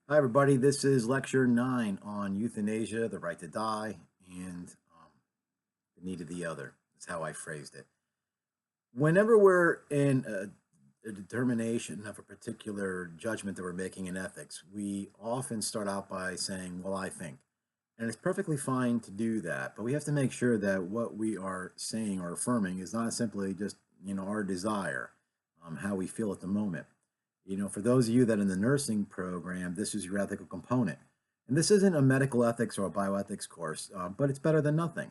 Hi, everybody. This is lecture 9 on euthanasia, the right to die, and the need of the other. That's how I phrased it. Whenever we're in a determination of a particular judgment that we're making in ethics, we often start out by saying, well, I think. And it's perfectly fine to do that, but we have to make sure that what we are saying or affirming is not simply just, our desire, how we feel at the moment. For those of you that are in the nursing program, this is your ethical component. And this isn't a medical ethics or a bioethics course, but it's better than nothing.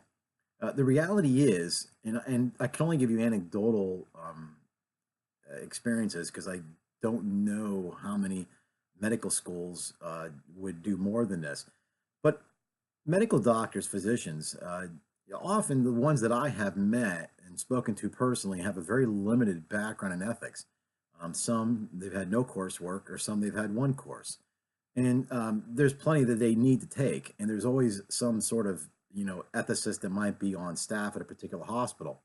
The reality is, and I can only give you anecdotal experiences because I don't know how many medical schools would do more than this. But medical doctors, physicians, often the ones that I have met and spoken to personally have a very limited background in ethics. Some they've had no coursework, or some they've had one course, and there's plenty that they need to take. And there's always some sort of ethicist that might be on staff at a particular hospital.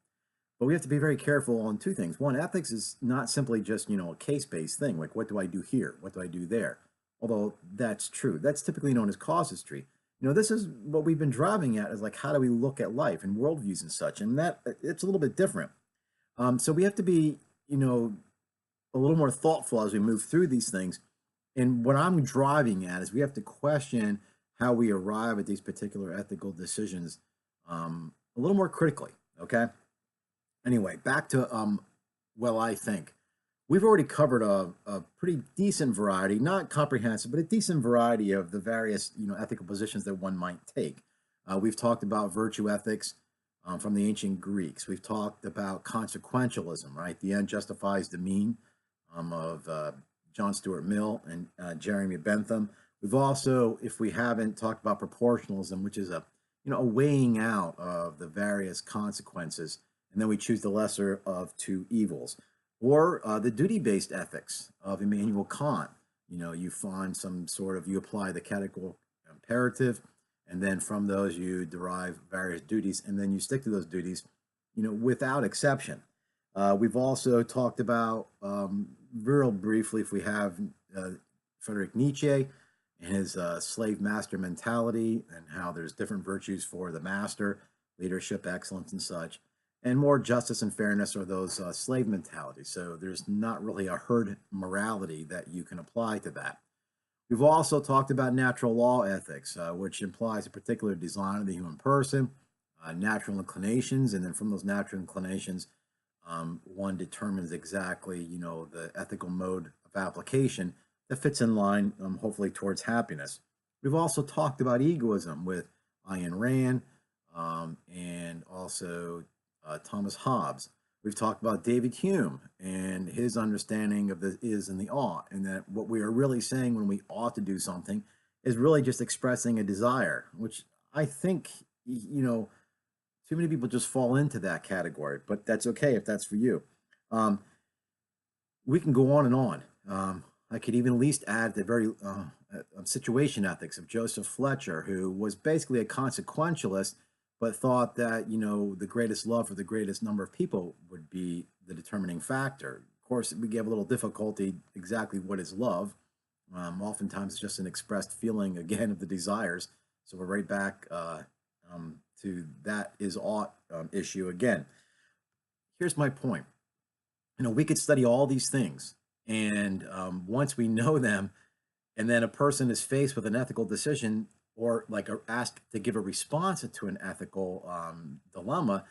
But we have to be very careful on two things. One, ethics is not simply just a case-based thing, like what do I do here, what do I do there. Although that's true, that's typically known as casuistry. This is what we've been driving at, is like how do we look at life and worldviews and such, and that it's a little bit different. So we have to be a little more thoughtful as we move through these things. And what I'm driving at is we have to question how we arrive at these particular ethical decisions a little more critically. Okay. Anyway, back to well, I think we've already covered a pretty decent variety, not comprehensive, but a decent variety of the various ethical positions that one might take. We've talked about virtue ethics from the ancient Greeks. We've talked about consequentialism, right? The end justifies the mean, of John Stuart Mill and Jeremy Bentham. We've also, if we haven't, talked about proportionalism, which is a weighing out of the various consequences, and then we choose the lesser of two evils. Or the duty-based ethics of Immanuel Kant. You find you apply the categorical imperative, and then from those you derive various duties, and then you stick to those duties, without exception. We've also talked about, real briefly, if we have, Friedrich Nietzsche and his slave master mentality, and how there's different virtues for the master, leadership, excellence, and such. And more justice and fairness are those slave mentalities. So there's not really a herd morality that you can apply to that. We've also talked about natural law ethics, which implies a particular design of the human person, natural inclinations, and then from those natural inclinations, one determines exactly, the ethical mode of application that fits in line, hopefully, towards happiness. We've also talked about egoism with Ayn Rand, and also Thomas Hobbes. We've talked about David Hume and his understanding of the is and the ought, and that what we are really saying when we ought to do something is really just expressing a desire, which I think, too many people just fall into that category, but that's okay if that's for you. Um, we can go on and on. I could even at least add the very situation ethics of Joseph Fletcher, who was basically a consequentialist, but thought that the greatest love for the greatest number of people would be the determining factor. Of course, we have a little difficulty exactly what is love. Oftentimes, it's just an expressed feeling again of the desires. So we're right back to that is ought issue again. Here's my point. We could study all these things, and once we know them, and then a person is faced with an ethical decision, or like asked to give a response to an ethical dilemma,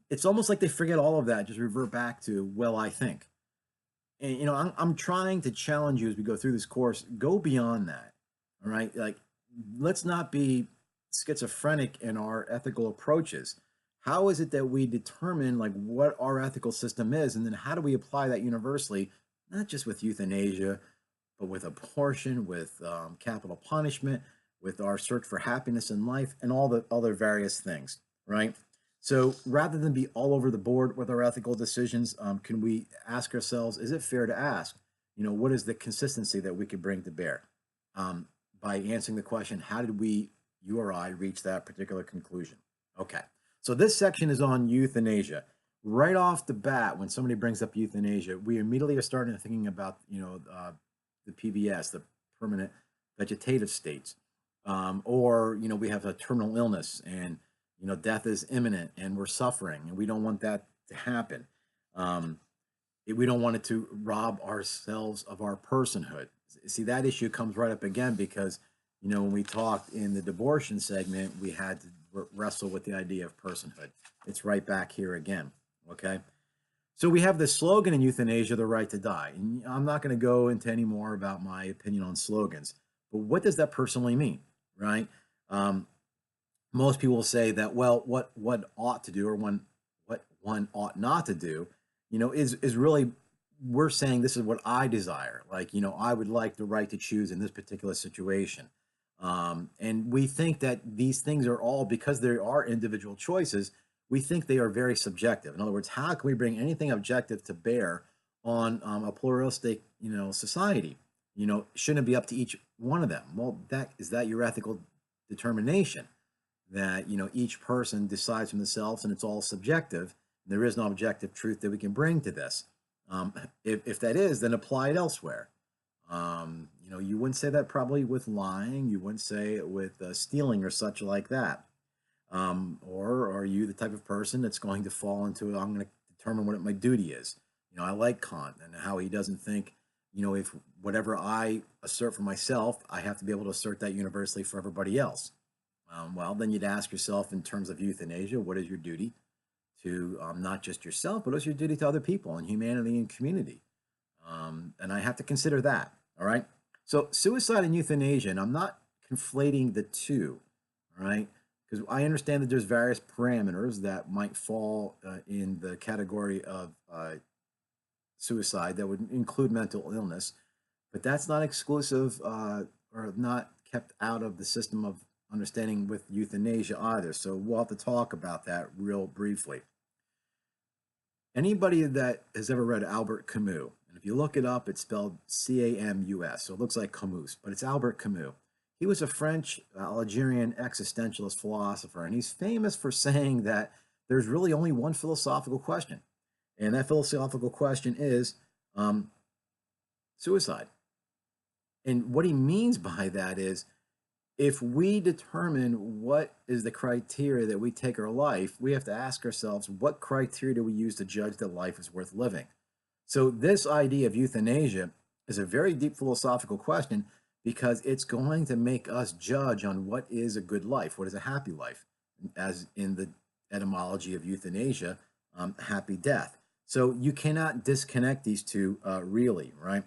it's almost like they forget all of that, just revert back to, well, I think. And I'm trying to challenge you as we go through this course, go beyond that. All right, like, let's not be schizophrenic in our ethical approaches. How is it that we determine like what our ethical system is, and then how do we apply that universally, not just with euthanasia, but with abortion, with capital punishment, with our search for happiness in life, and all the other various things, right? So rather than be all over the board with our ethical decisions, can we ask ourselves, is it fair to ask, what is the consistency that we could bring to bear? By answering the question, how did you or I, reach that particular conclusion? Okay, so this section is on euthanasia. Right off the bat, when somebody brings up euthanasia, we immediately are starting thinking about, the PVS, the permanent vegetative states, or we have a terminal illness and death is imminent and we're suffering and we don't want that to happen. Um, we don't want it to rob ourselves of our personhood. See, that issue comes right up again because when we talked in the abortion segment, we had to wrestle with the idea of personhood. It's right back here again. Okay. So we have the slogan in euthanasia, the right to die. And I'm not going to go into any more about my opinion on slogans, but what does that personally mean, right? Most people will say that, well, what ought to do or what one ought not to do, is really, we're saying this is what I desire. Like, I would like the right to choose in this particular situation. And we think that these things are all, because there are individual choices, we think they are very subjective. In other words, how can we bring anything objective to bear on a pluralistic, society? Shouldn't it be up to each one of them? Well, that your ethical determination that each person decides for themselves, and it's all subjective. There is no objective truth that we can bring to this. If that is, then apply it elsewhere. You wouldn't say that probably with lying. You wouldn't say it with stealing or such like that. Or are you the type of person that's going to fall into, I'm going to determine what my duty is? I like Kant and how he doesn't think, if whatever I assert for myself, I have to be able to assert that universally for everybody else. Well, then you'd ask yourself, in terms of euthanasia, what is your duty to not just yourself, but what's your duty to other people and humanity and community? And I have to consider that. All right. So suicide and euthanasia, and I'm not conflating the two. All right. Because I understand that there's various parameters that might fall in the category of suicide that would include mental illness, but that's not exclusive or not kept out of the system of understanding with euthanasia either. So we'll have to talk about that real briefly. Anybody that has ever read Albert Camus, and if you look it up, it's spelled Camus, so it looks like Camus, but it's Albert Camus. He was a French Algerian existentialist philosopher, and he's famous for saying that there's really only one philosophical question, and that philosophical question is suicide. And what he means by that is, if we determine what is the criteria that we take our life, we have to ask ourselves, what criteria do we use to judge that life is worth living? So this idea of euthanasia is a very deep philosophical question, because it's going to make us judge on what is a good life, what is a happy life, as in the etymology of euthanasia, happy death. So you cannot disconnect these two really, right?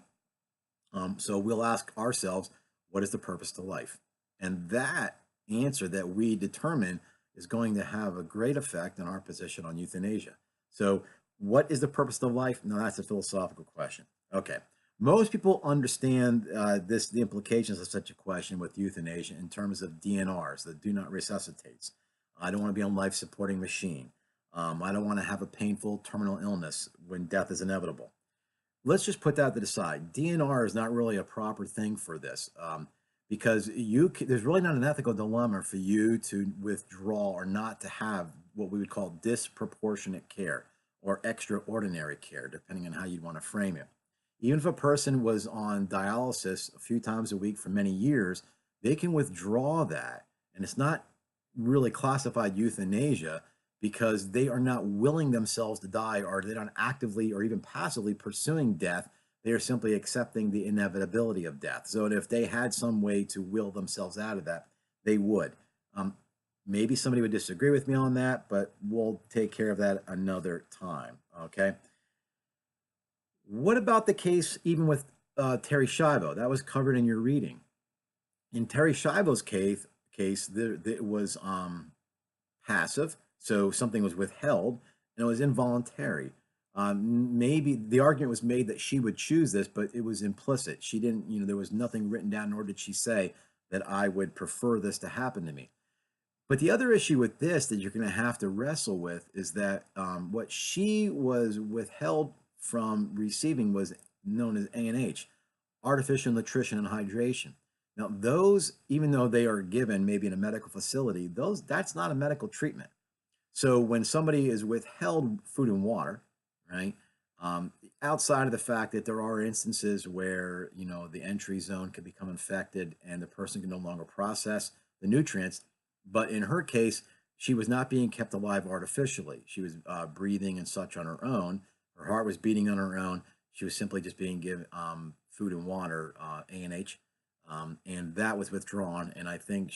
So we'll ask ourselves, what is the purpose to life? And that answer that we determine is going to have a great effect on our position on euthanasia. So what is the purpose of life? No, that's a philosophical question. Okay. Most people understand the implications of such a question with euthanasia in terms of DNRs, the do not resuscitates. I don't want to be on life supporting machine. I don't want to have a painful terminal illness when death is inevitable. Let's just put that to the side. DNR is not really a proper thing for this. Because there's really not an ethical dilemma for you to withdraw or not to have what we would call disproportionate care or extraordinary care, depending on how you'd want to frame it. Even if a person was on dialysis a few times a week for many years, they can withdraw that. And it's not really classified euthanasia because they are not willing themselves to die, or they're not actively or even passively pursuing death. They are simply accepting the inevitability of death. So if they had some way to will themselves out of that, they would. Maybe somebody would disagree with me on that, but we'll take care of that another time, okay? What about the case even with Terry Schiavo? That was covered in your reading. In Terry Schiavo's case it was passive, so something was withheld, and it was involuntary. Maybe the argument was made that she would choose this, but it was implicit. She didn't, there was nothing written down, nor did she say that I would prefer this to happen to me. But the other issue with this that you're going to have to wrestle with is that what she was withheld from receiving was known as ANH, artificial nutrition and hydration. Now, those, even though they are given maybe in a medical facility, that's not a medical treatment. So when somebody is withheld food and water, right? outside of the fact that there are instances where, the entry zone can become infected and the person can no longer process the nutrients. But in her case, she was not being kept alive artificially. She was breathing and such on her own. Her heart was beating on her own. She was simply just being given food and water, ANH, and that was withdrawn. And I think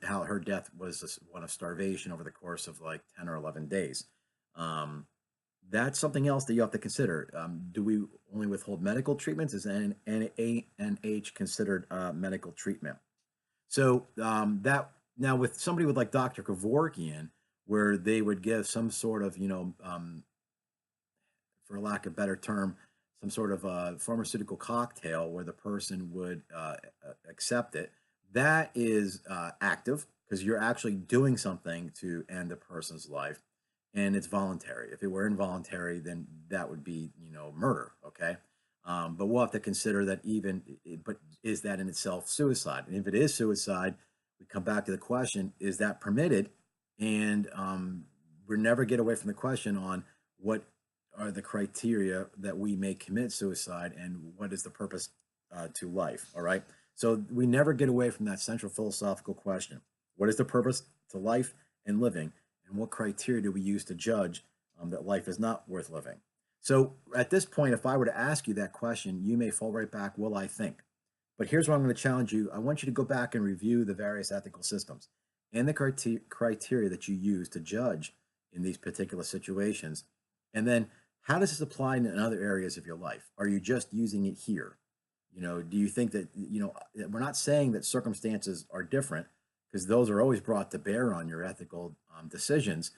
how her death was one of starvation over the course of like 10 or 11 days. Um, that's something else that you have to consider. Do we only withhold medical treatments? Is ANH considered medical treatment? So that now with somebody with like Dr. Kevorkian, where they would give some sort of, for lack of a better term, some sort of a pharmaceutical cocktail where the person would accept it. That is active because you're actually doing something to end a person's life, and it's voluntary. If it were involuntary, then that would be, murder. Okay. But we'll have to consider that but is that in itself suicide? And if it is suicide, we come back to the question, is that permitted? And we never get away from the question on what are the criteria that we may commit suicide and what is the purpose to life. All right. So we never get away from that central philosophical question. What is the purpose to life and living? And what criteria do we use to judge that life is not worth living? So at this point, if I were to ask you that question, you may fall right back, well, I think. But here's where I'm going to challenge you. I want you to go back and review the various ethical systems and the criteria that you use to judge in these particular situations. And then how does this apply in other areas of your life? Are you just using it here? Do you think that, we're not saying that circumstances are different because those are always brought to bear on your ethical decisions,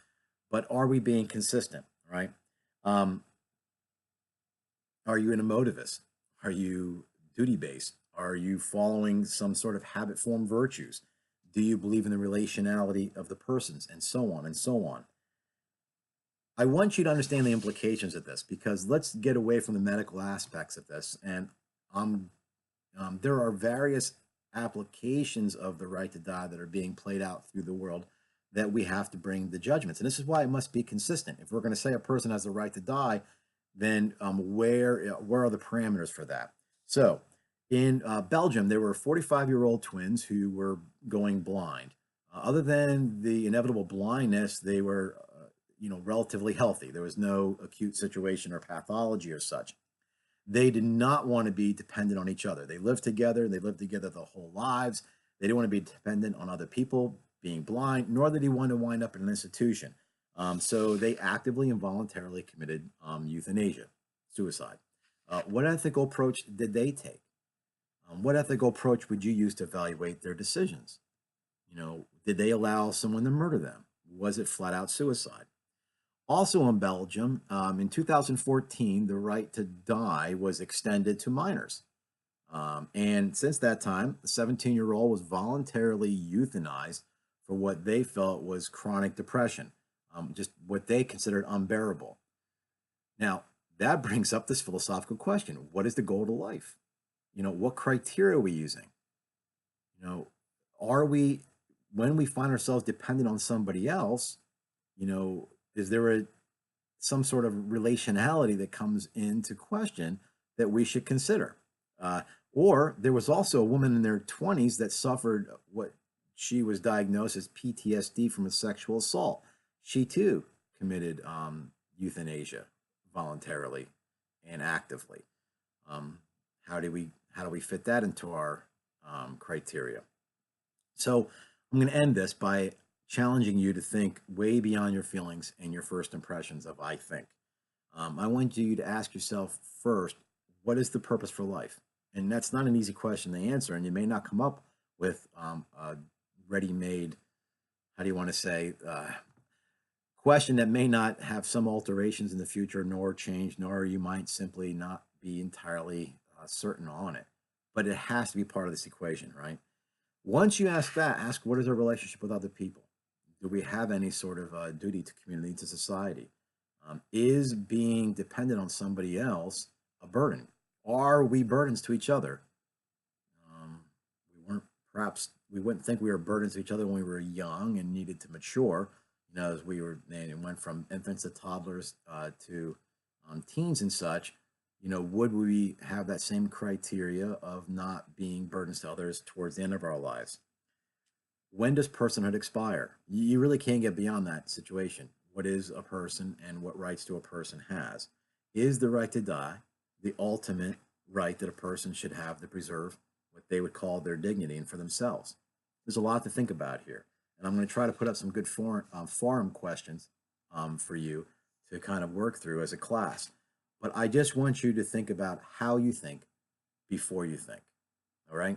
but are we being consistent, right? Are you an emotivist? Are you duty-based? Are you following some sort of habit-formed virtues? Do you believe in the relationality of the persons, and so on and so on? I want you to understand the implications of this because let's get away from the medical aspects of this. And there are various applications of the right to die that are being played out through the world that we have to bring the judgments. And this is why it must be consistent. If we're going to say a person has the right to die, then where are the parameters for that? So in Belgium, there were 45-year-old twins who were going blind. Other than the inevitable blindness, they were relatively healthy. There was no acute situation or pathology or such. They did not want to be dependent on each other. They lived together. They lived together their whole lives. They didn't want to be dependent on other people being blind, nor did he want to wind up in an institution. So they actively and voluntarily committed euthanasia, suicide. What ethical approach did they take? What ethical approach would you use to evaluate their decisions? Did they allow someone to murder them? Was it flat out suicide? Also in Belgium, in 2014, the right to die was extended to minors. And since that time, the 17-year-old was voluntarily euthanized for what they felt was chronic depression, just what they considered unbearable. Now, that brings up this philosophical question. What is the goal to life? What criteria are we using? Are we, when we find ourselves dependent on somebody else, is there some sort of relationality that comes into question that we should consider? Or there was also a woman in their 20s that suffered what she was diagnosed as PTSD from a sexual assault. She too committed euthanasia voluntarily and actively. How do we fit that into our criteria? So I'm going to end this by challenging you to think way beyond your feelings and your first impressions of I think. I want you to ask yourself first, what is the purpose for life? And that's not an easy question to answer, and you may not come up with a ready-made, how do you want to say, question that may not have some alterations in the future, nor change, nor you might simply not be entirely certain on it. But it has to be part of this equation, right? Once you ask that, ask what is our relationship with other people? Do we have any sort of duty to community, to society? Is being dependent on somebody else a burden? Are we burdens to each other? We wouldn't think we were burdens to each other when we were young and needed to mature, as we went from infants to toddlers to teens and such. would we have that same criteria of not being burdens to others towards the end of our lives? When does personhood expire? You really can't get beyond that situation. What is a person and what rights do a person has? Is the right to die the ultimate right that a person should have to preserve what they would call their dignity and for themselves? There's a lot to think about here. And I'm going to try to put up some good forum questions for you to kind of work through as a class. But I just want you to think about how you think before you think. All right.